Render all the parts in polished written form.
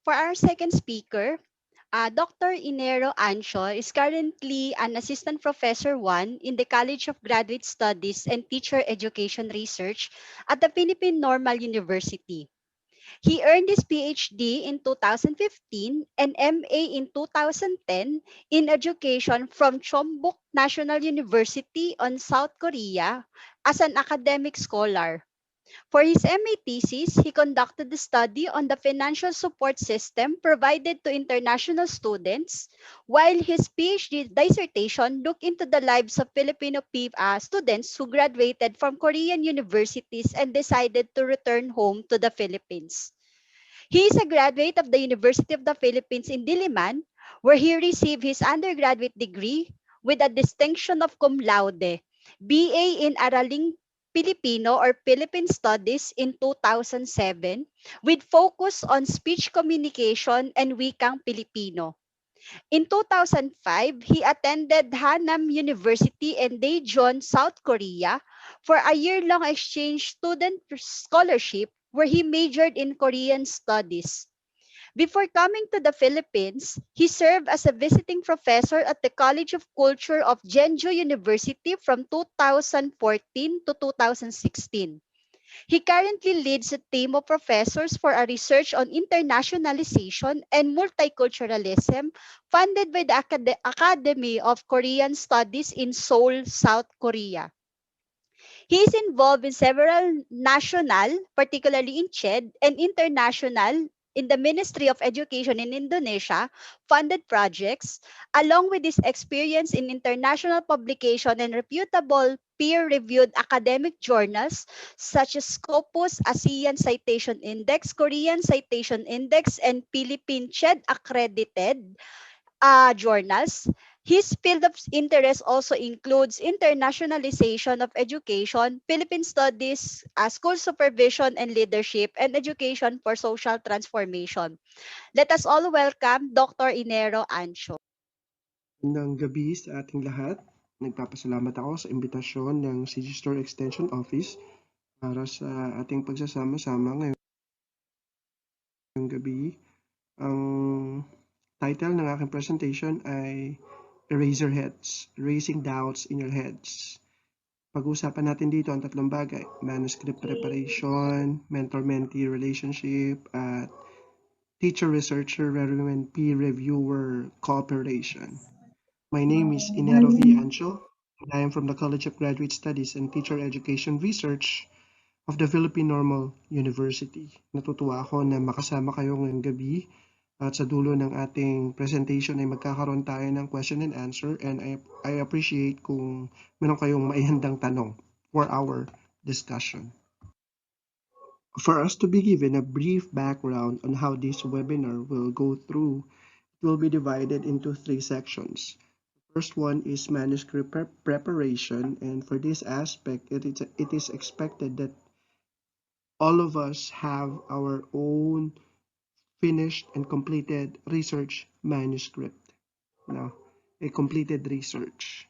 For our second speaker, Dr. Inero Ancho is currently an Assistant Professor 1 in the College of Graduate Studies and Teacher Education Research at the Philippine Normal University. He earned his PhD in 2015 and MA in 2010 in education from Chonbuk National University on South Korea as an academic scholar. For his MA thesis, he conducted the study on the financial support system provided to international students, while his PhD dissertation looked into the lives of Filipino students who graduated from Korean universities and decided to return home to the Philippines. He is a graduate of the University of the Philippines in Diliman, where he received his undergraduate degree with a distinction of cum laude, BA in Araling Filipino or Philippine Studies in 2007, with focus on speech communication and wikang Filipino. In 2005, he attended Hanam University in Daejeon, South Korea, for a year-long exchange student scholarship where he majored in Korean studies. Before coming to the Philippines, he served as a visiting professor at the College of Culture of Jeonju University from 2014 to 2016. He currently leads a team of professors for a research on internationalization and multiculturalism funded by the Academy of Korean Studies in Seoul, South Korea. He is involved in several national, particularly in CHED, and international in the Ministry of Education in Indonesia funded projects, along with his experience in international publication and reputable peer-reviewed academic journals such as Scopus, ASEAN Citation Index, Korean Citation Index, and Philippine CHED accredited journals. His field of interest also includes internationalization of education, Philippine studies, school supervision and leadership, and education for social transformation. Let us all welcome Dr. Inero Ancho. Magandang gabi sa ating lahat. Nagpapasalamat ako sa imbitasyon ng Register Extension Office para sa ating pagsasama-sama ngayong gabi. Ang title ng aking presentation ay Eraserheads, Raising Doubts in Your Heads. Pag-uusapan natin dito ang tatlong bagay: manuscript preparation, mentor-mentee relationship, at teacher-researcher reviewing peer-reviewer cooperation. My name is Inero V. Ancho, and I am from the College of Graduate Studies and Teacher Education Research of the Philippine Normal University. Natutuwa ako na makasama kayo ngayong gabi at sa dulo ng ating presentation ay magkakaroon tayo ng question and answer, and I appreciate kung meron kayong maihandang tanong for our discussion. For us to be given a brief background on how this webinar will go through, it will be divided into three sections. First one is manuscript preparation, and for this aspect, it is expected that all of us have our own finished and completed research manuscript. Now, a completed research.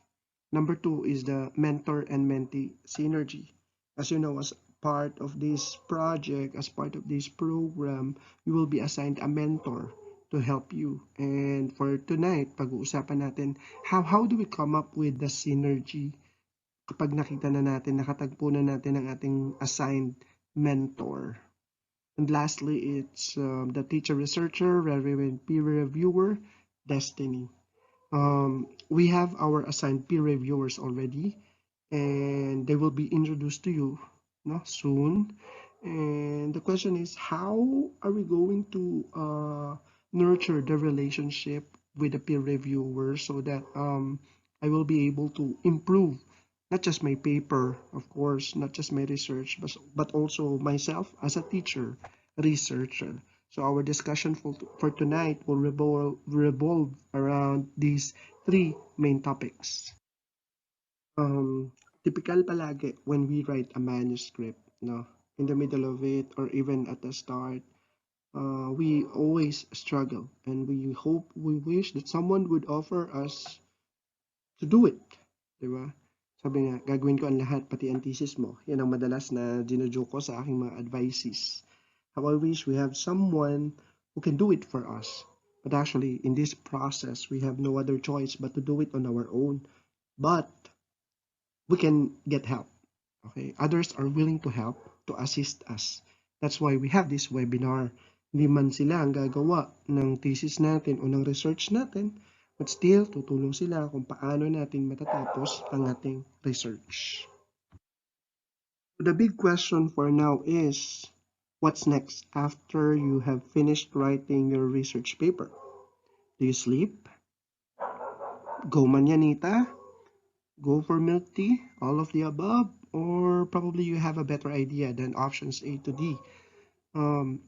Number two is the mentor and mentee synergy. As you know, as part of this project, as part of this program, you will be assigned a mentor to help you. And for tonight, pag-uusapan natin how do we come up with the synergy kapag nakita na natin, nakatagpo na natin ang ating assigned mentor. And lastly, it's the teacher-researcher, peer reviewer, destiny. We have our assigned peer reviewers already, and they will be introduced to you soon. And the question is, how are we going to nurture the relationship with the peer reviewer so that I will be able to improve not just my paper, of course, not just my research, but also myself as a teacher, researcher. So our discussion for tonight will revolve around these three main topics. Typical palagi when we write a manuscript, in the middle of it or even at the start, we always struggle, and we wish that someone would offer us to do it, di ba? Sabi nga, gagawin ko ang lahat, pati ang thesis mo. Yan ang madalas na ginujoke ko sa aking mga advices. How I wish we have someone who can do it for us. But actually, in this process, we have no other choice but to do it on our own. But we can get help. Okay? Others are willing to help, to assist us. That's why we have this webinar. Hindi man sila ang gagawa ng thesis natin o ng research natin, but still, tutulong sila kung paano natin matatapos ang ating research. The big question for now is, what's next after you have finished writing your research paper? Do you sleep? Go manyanita? Go for milk tea? All of the above? Or probably you have a better idea than options A to D.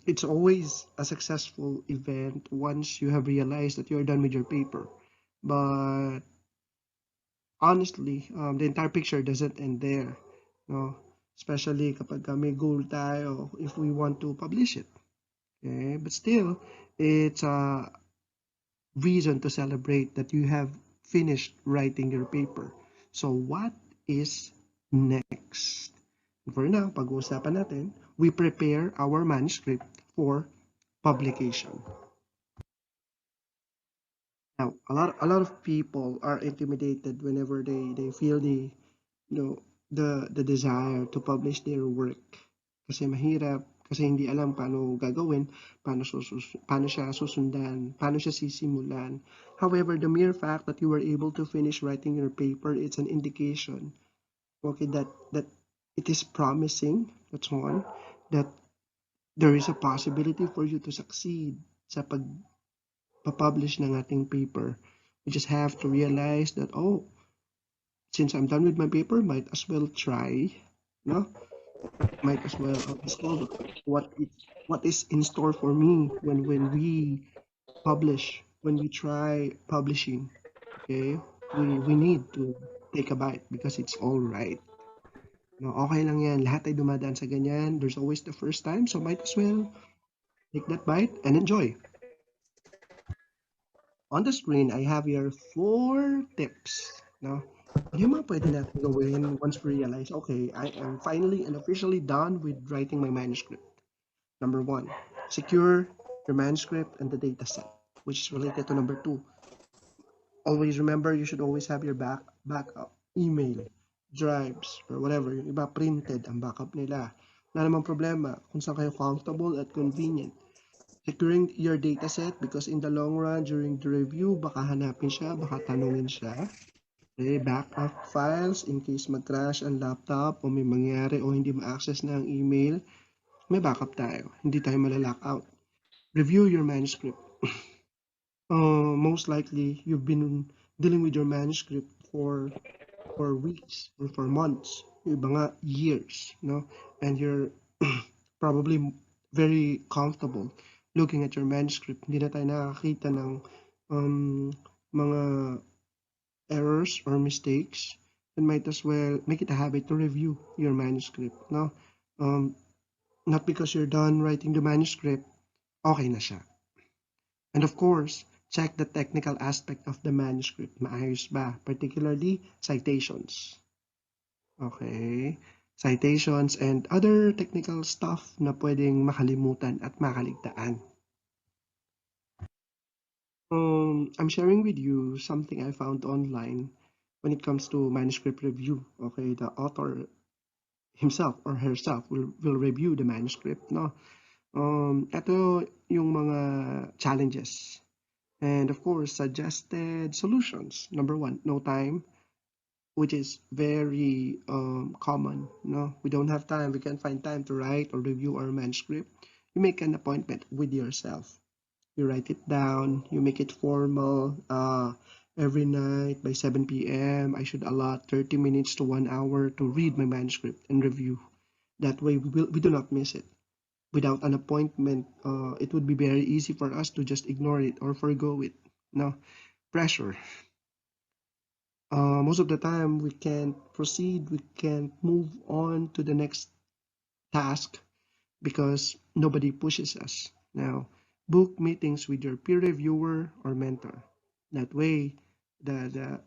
It's always a successful event once you have realized that you're done with your paper. But honestly, the entire picture doesn't end there. No? Especially kapag may goal tayo if we want to publish it. Okay? But still, it's a reason to celebrate that you have finished writing your paper. So what is next? For now, pag-uusapan natin, we prepare our manuscript for publication. Now, a lot of people are intimidated whenever they feel the desire to publish their work. Kasi mahirap, kasi hindi alam paano gagawin, paano siya susundan, paano siya sisimulan. However, the mere fact that you were able to finish writing your paper, it's an indication, okay, that it is promising, that's one, that there is a possibility for you to succeed sa pag-publish ng ating paper. We just have to realize that, oh, since I'm done with my paper, might as well try, no? Might as well discover what is in store for me when we publish, when we try publishing. Okay, we need to take a bite because it's all right. No, okay lang yan. Lahat ay dumadaan sa ganyan. There's always the first time, so might as well take that bite and enjoy. On the screen, I have here 4 tips. No? Ano yung mga pwede natin gawin once we realize, okay, I am finally and officially done with writing my manuscript. Number 1, secure your manuscript and the data set, which is related to number 2. Always remember, you should always have your backup, email, drives, or whatever. Yung iba, printed ang backup nila. Wala namang problema kung saan kayo comfortable at convenient. Securing your dataset because in the long run, during the review, baka hanapin siya, baka tanungin siya. Okay, backup files in case mag-crash ang laptop o may mangyari o hindi ma-access na ang email, may backup tayo. Hindi tayo malalock out. Review your manuscript. Most likely, you've been dealing with your manuscript for weeks or for months, yung iba nga years, no? And you're probably very comfortable looking at your manuscript. Hindi na tayo nakakita ng mga errors or mistakes, then might as well make it a habit to review your manuscript, no? Not because you're done writing the manuscript, okay na siya. And of course, check the technical aspect of the manuscript. Maayos ba? Particularly, citations. Okay? Citations and other technical stuff na pwedeng makalimutan at makaligtaan. I'm sharing with you something I found online when it comes to manuscript review. Okay, the author himself or herself will review the manuscript, no? Ito yung mga challenges. And of course, suggested solutions. Number 1, no time, which is very common. No, we don't have time. We can't find time to write or review our manuscript. You make an appointment with yourself. You write it down. You make it formal. Every night by 7 p.m. I should allot 30 minutes to 1 hour to read my manuscript and review. That way, we do not miss it. Without an appointment, it would be very easy for us to just ignore it or forgo it. No, pressure. Most of the time, we can't proceed, we can't move on to the next task because nobody pushes us. Now, book meetings with your peer reviewer or mentor. That way, the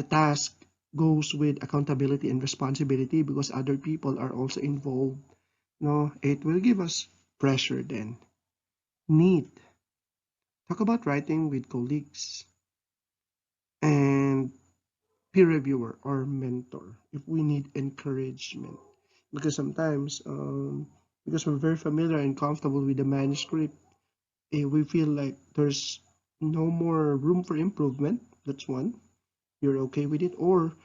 task goes with accountability and responsibility because other people are also involved. No, it will give us pressure then. need. Talk about writing with colleagues and peer reviewer or mentor if we need encouragement. Because sometimes, because we're very familiar and comfortable with the manuscript, we feel like there's no more room for improvement. That's one. You're okay with it, or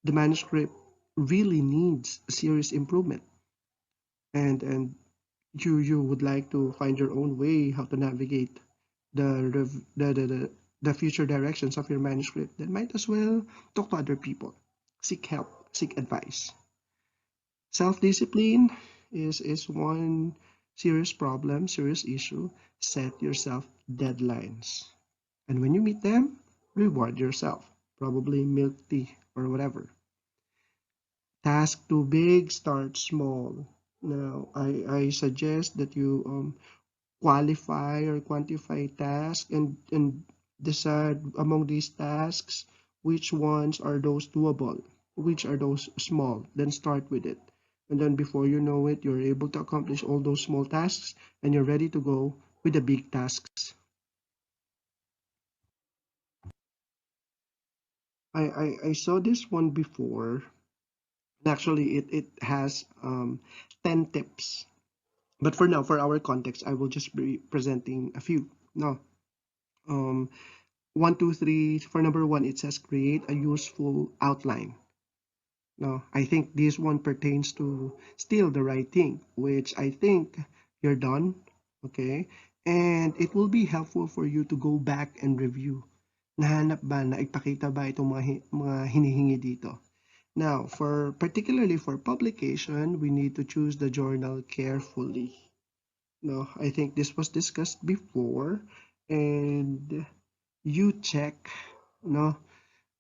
the manuscript really needs serious improvement, and you would like to find your own way how to navigate the future directions of your manuscript, then might as well talk to other people, seek help, seek advice. Self-discipline is one serious problem, serious issue. Set yourself deadlines, and when you meet them, reward yourself, probably milk tea or whatever. Task too big, start small. Now, I suggest that you qualify or quantify tasks and decide among these tasks which ones are those doable, which are those small. Then start with it. And then before you know it, you're able to accomplish all those small tasks and you're ready to go with the big tasks. I saw this one before. Actually, it has 10 tips. But for now, for our context, I will just be presenting a few. No. Um, 1, 2, 3. For number one, it says create a useful outline. No, I think this one pertains to still the writing, which I think you're done. Okay. And it will be helpful for you to go back and review. Nahanap ba, naipakita ba itong mga hinihingi dito? Now, for particularly for publication, we need to choose the journal carefully. No, I think this was discussed before, and you check, no,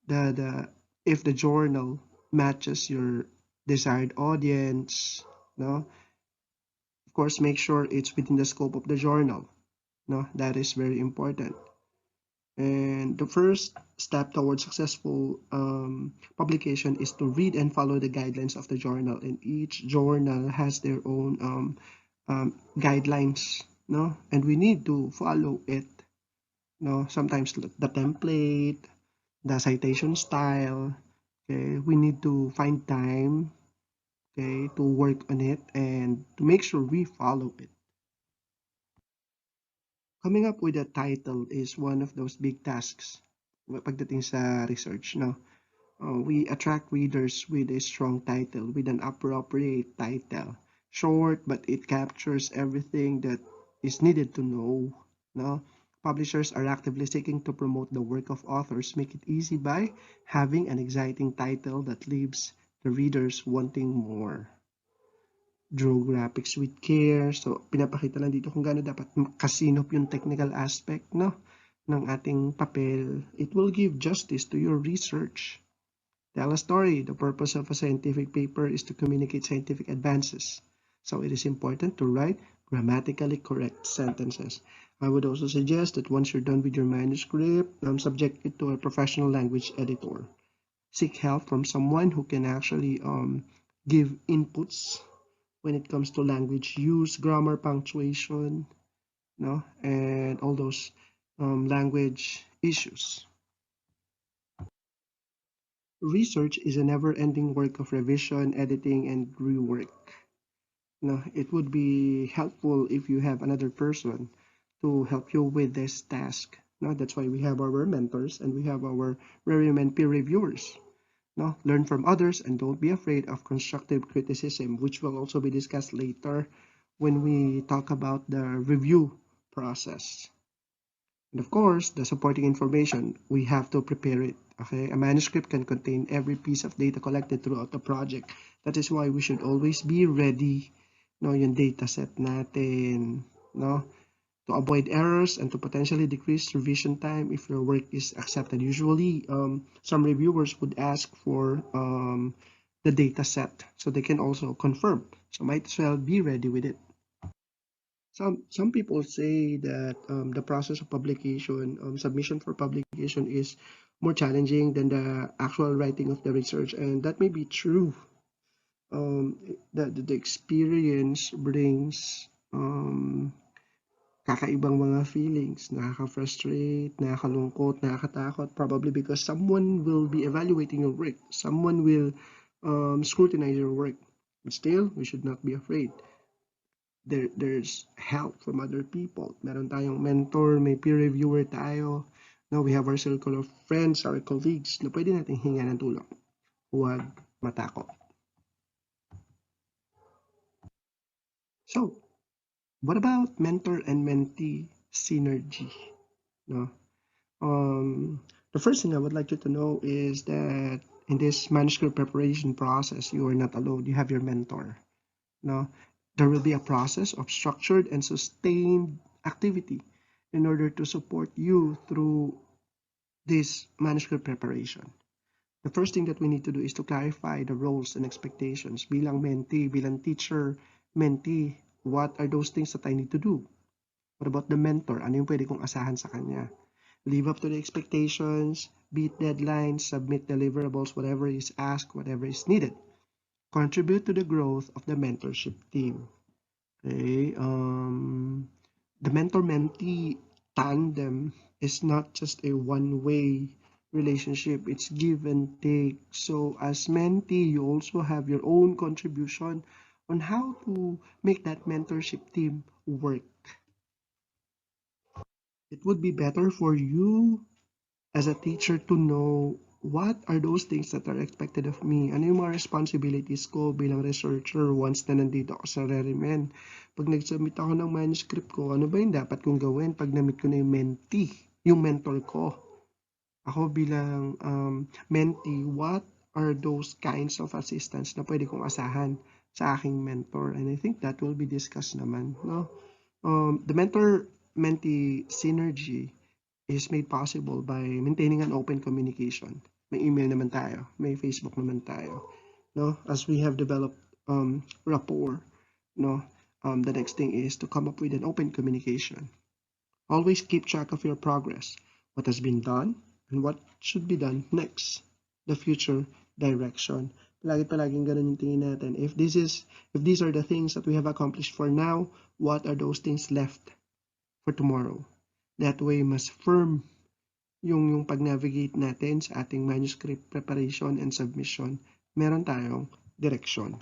the if the journal matches your desired audience, no. Of course, make sure it's within the scope of the journal. No, that is very important. And the first step towards successful publication is to read and follow the guidelines of the journal. And each journal has their own guidelines, no? And we need to follow it, no? Sometimes the template, the citation style, okay? We need to find time, okay, to work on it and to make sure we follow it. Coming up with a title is one of those big tasks pagdating sa research, no? We attract readers with a strong title, with an appropriate title. Short, but it captures everything that is needed to know. No? Publishers are actively seeking to promote the work of authors, make it easy by having an exciting title that leaves the readers wanting more. Draw graphics with care. So, pinapakita lang dito kung gaano dapat kasinop yung technical aspect, no, ng ating papel. It will give justice to your research. Tell a story. The purpose of a scientific paper is to communicate scientific advances. So it is important to write grammatically correct sentences. I would also suggest that once you're done with your manuscript, subject it to a professional language editor. Seek help from someone who can actually give inputs when it comes to language use, grammar, punctuation, no, and all those language issues. Research is a never-ending work of revision, editing, and rework. No, it would be helpful if you have another person to help you with this task. No, that's why we have our mentors and we have our E-REWRIMEN peer reviewers. No, learn from others and don't be afraid of constructive criticism, which will also be discussed later when we talk about the review process. And of course, the supporting information, we have to prepare it. Okay, a manuscript can contain every piece of data collected throughout the project. That is why we should always be ready, no, yung data set natin, no, to avoid errors and to potentially decrease revision time if your work is accepted. Usually, some reviewers would ask for the data set so they can also confirm. So might as well be ready with it. Some people say that the process of publication, submission for publication is more challenging than the actual writing of the research, and that may be true. The experience brings kakaibang mga feelings, nakaka-frustrate, nakakalungkot, nakakatakot, probably because someone will be evaluating your work, someone will scrutinize your work. But still, we should not be afraid. There's help from other people. Meron tayong mentor, may peer reviewer tayo. No, we have our circle of friends, our colleagues na pwede nating hinga ng tulong. Huwag matakot. So, what about mentor and mentee synergy? No? The first thing I would like you to know is that in this manuscript preparation process, you are not alone. You have your mentor. No, there will be a process of structured and sustained activity in order to support you through this manuscript preparation. The first thing that we need to do is to clarify the roles and expectations. Bilang mentee, bilang teacher, mentee, what are those things that I need to do? What about the mentor? Ano yung pwede kong asahan sa kanya? Live up to the expectations, beat deadlines, submit deliverables, whatever is asked, whatever is needed. Contribute to the growth of the mentorship team. Okay, the mentor-mentee tandem is not just a one-way relationship, it's give and take. So as mentee, you also have your own contribution on how to make that mentorship team work. It would be better for you as a teacher to know what are those things that are expected of me? Ano yung mga responsibilities ko bilang researcher once na nandito ako sa E-REWRIMEN? Pag nag-submit ako ng manuscript ko, ano ba yung dapat kong gawin pag na-meet ko na yung mentee, yung mentor ko? Ako bilang mentee, what are those kinds of assistance na pwede kong asahan sa aking mentor? And I think that will be discussed naman, no? The mentor-mentee synergy is made possible by maintaining an open communication. May email naman tayo, may Facebook naman tayo. No? As we have developed rapport, no? The next thing is to come up with an open communication. Always keep track of your progress, what has been done, and what should be done next, the future direction. Palaging ganun yung tingin natin. If these are the things that we have accomplished for now, what are those things left for tomorrow? That way, mas firm yung pag-navigate natin sa ating manuscript preparation and submission. Meron tayong direction.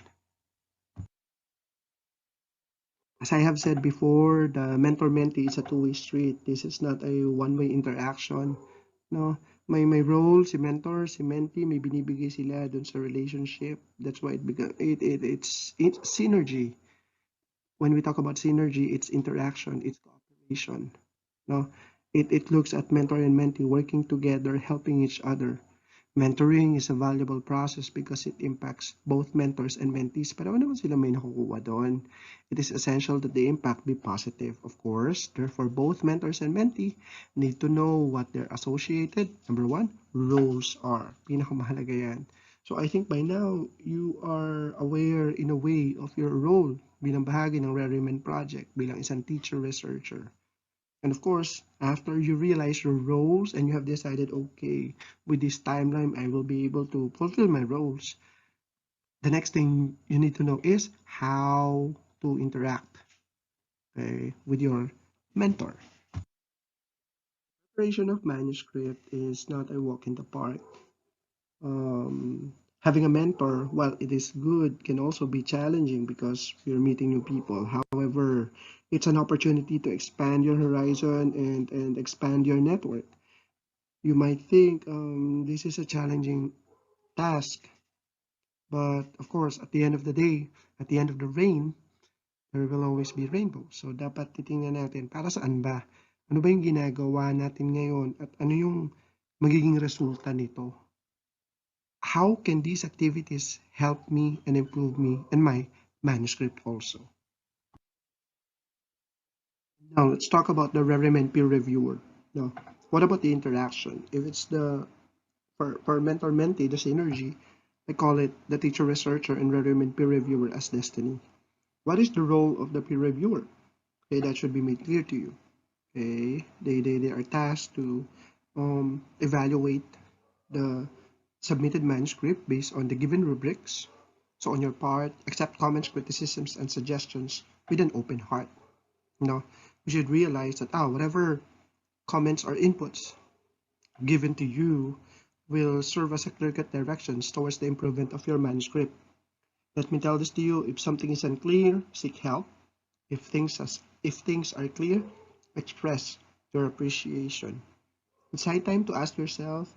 As I have said before, the mentor-mentee is a two-way street. This is not a one-way interaction. No, may role si mentor, si mentee, may binibigay sila dun sa relationship. That's why it's synergy. When we talk about synergy, it's interaction, it's cooperation. No, it looks at mentor and mentee working together, helping each other. Mentoring is a valuable process because it impacts both mentors and mentees. Pareho naman sila may nakukuha doon. It is essential that the impact be positive. Of course, therefore, both mentors and mentee need to know what their associated, number one, roles are. Pinakamahalaga yan. So I think by now, you are aware in a way of your role bilang bahagi ng E-REWRIMEN project, bilang isang teacher-researcher. And of course, after you realize your roles and you have decided, okay, with this timeline, I will be able to fulfill my roles. The next thing you need to know is how to interact, okay, with your mentor. Preparation of manuscript is not a walk in the park. Having a mentor, while it is good, can also be challenging because you're meeting new people. However, it's an opportunity to expand your horizon and expand your network. You might think this is a challenging task, but of course, at the end of the day, at the end of the rain, there will always be rainbow. So dapat titingnan natin para saan ba? Ano ba yung ginagawa natin ngayon at ano yung magiging resulta nito? How can these activities help me and improve me and my manuscript also? Now let's talk about the E-REWRIMEN peer reviewer. Now, what about the interaction? If it's the for mentor-mentee, the synergy, I call it the teacher researcher and E-REWRIMEN peer reviewer as destiny. What is the role of the peer reviewer? Okay, that should be made clear to you. Okay, they are tasked to evaluate the submitted manuscript based on the given rubrics. So on your part, accept comments, criticisms, and suggestions with an open heart. You know, You should realize that whatever comments or inputs given to you will serve as a clear-cut directions towards the improvement of your manuscript. Let me tell this to you: if something is unclear, seek help. If things are clear, express your appreciation. It's high time to ask yourself,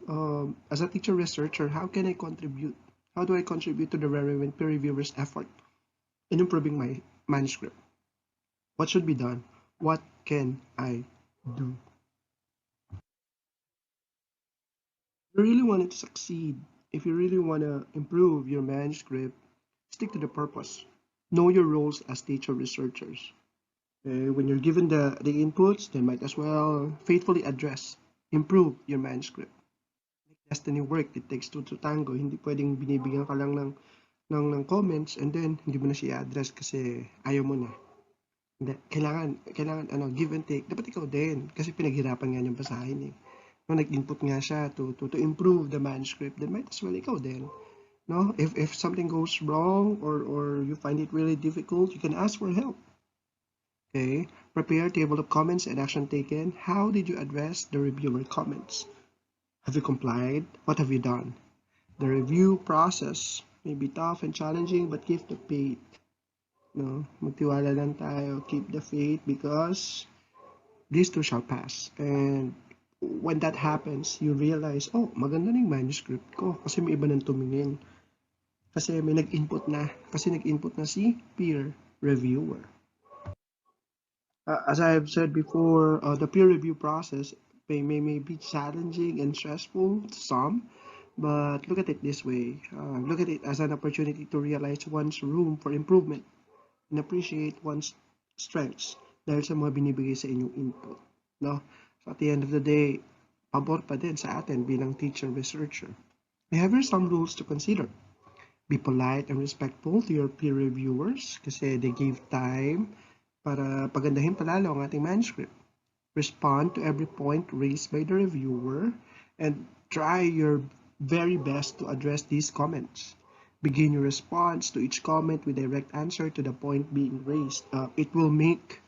as a teacher researcher, how can I contribute? How do I contribute to the relevant peer reviewers' effort in improving my manuscript? What should be done? What can I do? If you really want it to succeed, if you really want to improve your manuscript, stick to the purpose. Know your roles as teacher researchers. When you're given the inputs, then might as well faithfully address, improve your manuscript. Destiny work, it takes two to tango. Hindi pwedeng binibigyan ka lang ng comments and then hindi mo na siya address kasi ayaw mo na. Hindi, kailangan give and take. Dapat ikaw din kasi pinaghirapan nga niyang basahin eh. No, nag-input nga siya to improve the manuscript, then might as well ikaw din. No, if something goes wrong or you find it really difficult, you can ask for help. Okay, prepare table of comments and action taken. How did you address the reviewer comments? Have you complied? What have you done? The review process may be tough and challenging, but keep the faith. No, magtiwala lang tayo. Keep the faith because this too shall pass. And when that happens, you realize, oh, maganda na yung manuscript ko kasi may iba nang tumingin. Kasi may nag-input na. Kasi nag-input na si peer reviewer. As I have said before, the peer review process may be challenging and stressful to some, but look at it this way. Look at it as an opportunity to realize one's room for improvement and appreciate one's strengths dahil sa mga binibigay sa inyong input. No? So at the end of the day, pabor pa din sa atin bilang teacher researcher. We have here some rules to consider. Be polite and respectful to your peer reviewers kasi they gave time para pagandahin palalo ang ating manuscript. Respond to every point raised by the reviewer and try your very best to address these comments. Begin your response to each comment with direct answer to the point being raised. It will make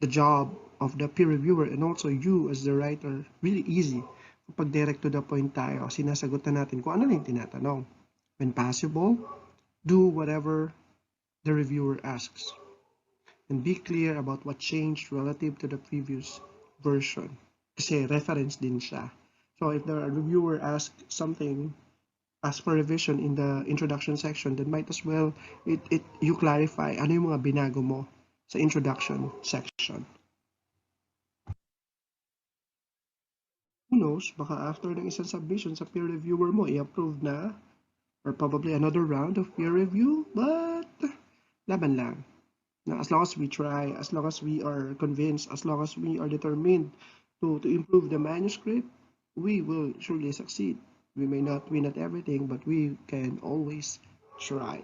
the job of the peer reviewer and also you as the writer really easy. Kapag direct to the point tayo, sinasagutan natin kung ano na yung tinatanong. When possible, do whatever the reviewer asks. And be clear about what changed relative to the previous version. Kasi reference din siya. So if the reviewer asks something, ask for revision in the introduction section, then might as well you clarify ano yung mga binago mo sa introduction section. Who knows, baka after ng isang submission sa peer reviewer mo, i-approve na, or probably another round of peer review, but laban lang. Now, as long as we try, as long as we are convinced, as long as we are determined to improve the manuscript, we will surely succeed. We may not win at everything, but we can always try.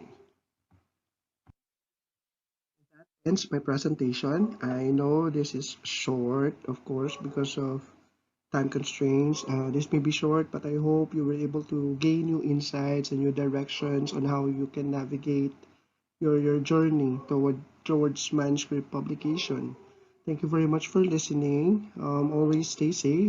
That ends my presentation. I know this is short, of course, because of time constraints. This may be short, but I hope you were able to gain new insights and new directions on how you can navigate your journey towards manuscript publication. Thank you very much for listening. Always stay safe.